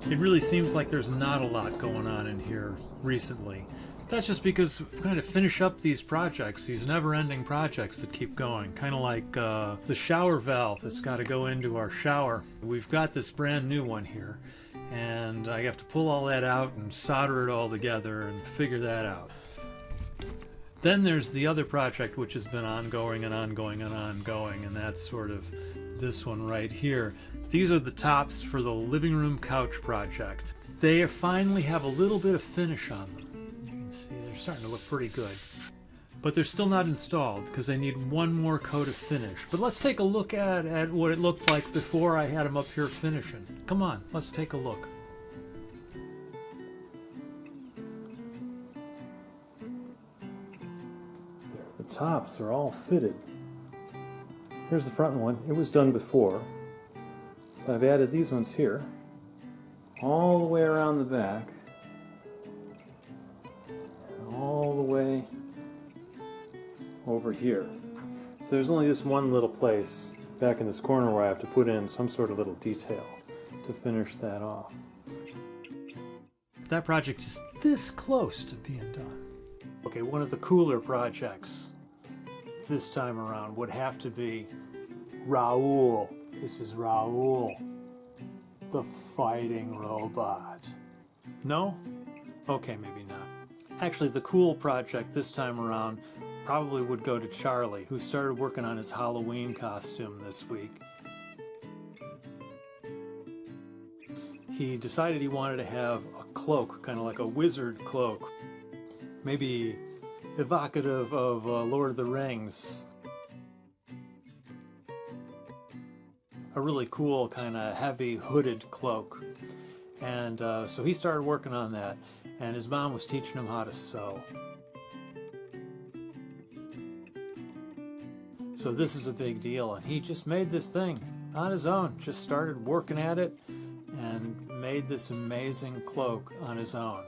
It really seems like there's not a lot going on in here recently. That's just because we're trying to finish up these projects, these never-ending projects that keep going. Kind of like the shower valve that's got to go into our shower. We've got this brand new one here, and I have to pull all that out and solder it all together and figure that out. Then there's the other project which has been ongoing and ongoing and ongoing, and that's sort of this one right here. These are the tops for the living room couch project. They finally have a little bit of finish on them. You can see they're starting to look pretty good. But they're still not installed because they need one more coat of finish. But let's take a look at what it looked like before I had them up here finishing. Come on, let's take a look. There, the tops are all fitted. Here's the front one. It was done before. I've added these ones here, all the way around the back, and all the way over here. So there's only this one little place back in this corner where I have to put in some sort of little detail to finish that off. That project is this close to being done. Okay, one of the cooler projects this time around would have to be Raoul. This is Raoul, the fighting robot. No? Okay, maybe not. Actually, the cool project this time around probably would go to Charlie, who started working on his Halloween costume this week. He decided he wanted to have a cloak, kind of like a wizard cloak. Maybe evocative of Lord of the Rings. A really cool kind of heavy hooded cloak. And so he started working on that, and his mom was teaching him how to sew. So this is a big deal, and he just made this thing on his own, just started working at it and made this amazing cloak on his own.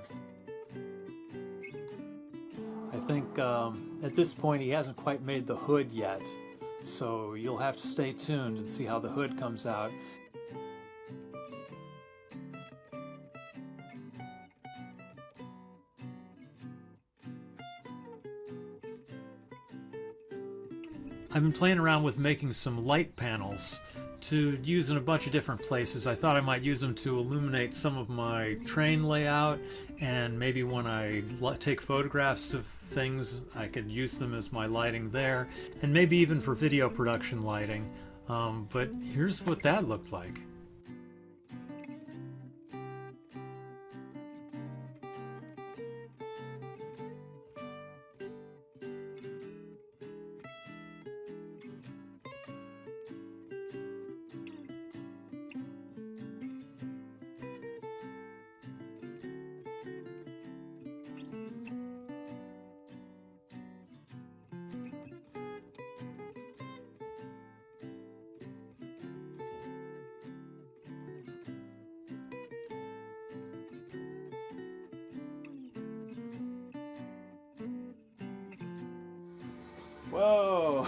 I think at this point he hasn't quite made the hood yet. So you'll have to stay tuned and see how the hood comes out. I've been playing around with making some light panels to use in a bunch of different places. I thought I might use them to illuminate some of my train layout, and maybe when I take photographs of things I could use them as my lighting there, and maybe even for video production lighting. But here's what that looked like. Whoa!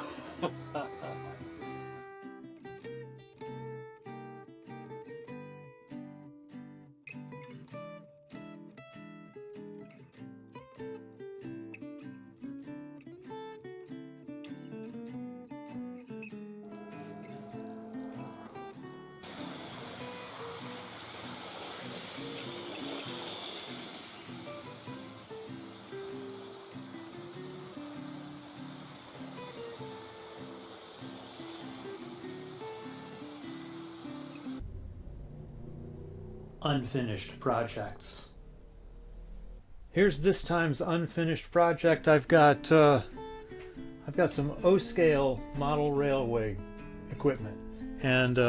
Unfinished projects. Here's this time's unfinished project. I've got some O-scale model railway equipment, and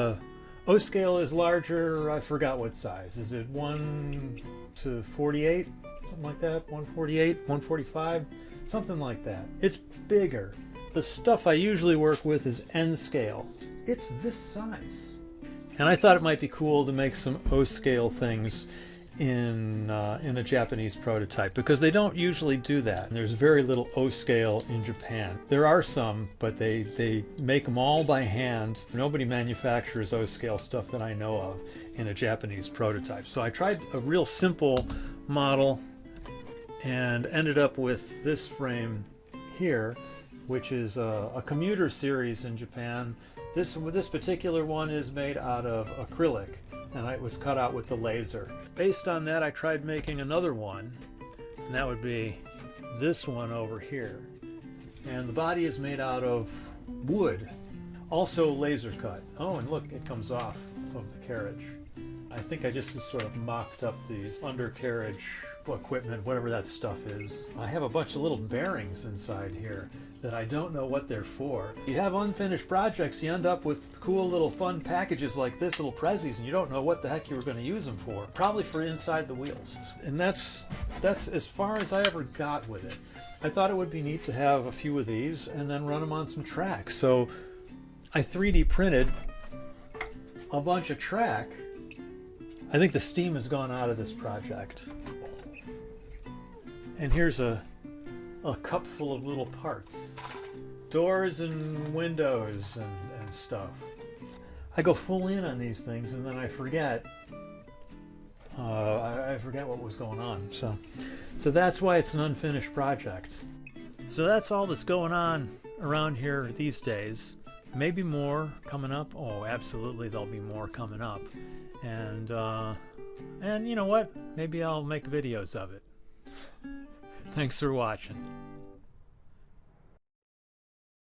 O-scale is larger. I forgot what size. Is it 1:48? Something like that. 148, 145, something like that. It's bigger. The stuff I usually work with is N-scale. It's this size. And I thought it might be cool to make some O-scale things. in a Japanese prototype, because they don't usually do that. And there's very little O scale in Japan. There are some, but they make them all by hand. Nobody manufactures O scale stuff that I know of in a Japanese prototype. So I tried a real simple model and ended up with this frame here, which is a commuter series in Japan. This particular one is made out of acrylic, and it was cut out with the laser. Based on that, I tried making another one, and that would be this one over here. And the body is made out of wood, also laser cut. Oh, and look, it comes off of the carriage. I think I just sort of mocked up these undercarriage equipment, whatever that stuff is. I have a bunch of little bearings inside here that I don't know what they're for. You have unfinished projects, you end up with cool little fun packages like this, little prezzies, and you don't know what the heck you were going to use them for. Probably for inside the wheels. And that's as far as I ever got with it. I thought it would be neat to have a few of these and then run them on some track. So I 3D printed a bunch of track. I think the steam has gone out of this project. And here's a cup full of little parts. Doors and windows and stuff. I go full in on these things and then I forget. I forget what was going on. So that's why it's an unfinished project. So that's all that's going on around here these days. Maybe more coming up. Oh, absolutely, there'll be more coming up. And you know what? Maybe I'll make videos of it. Thanks for watching.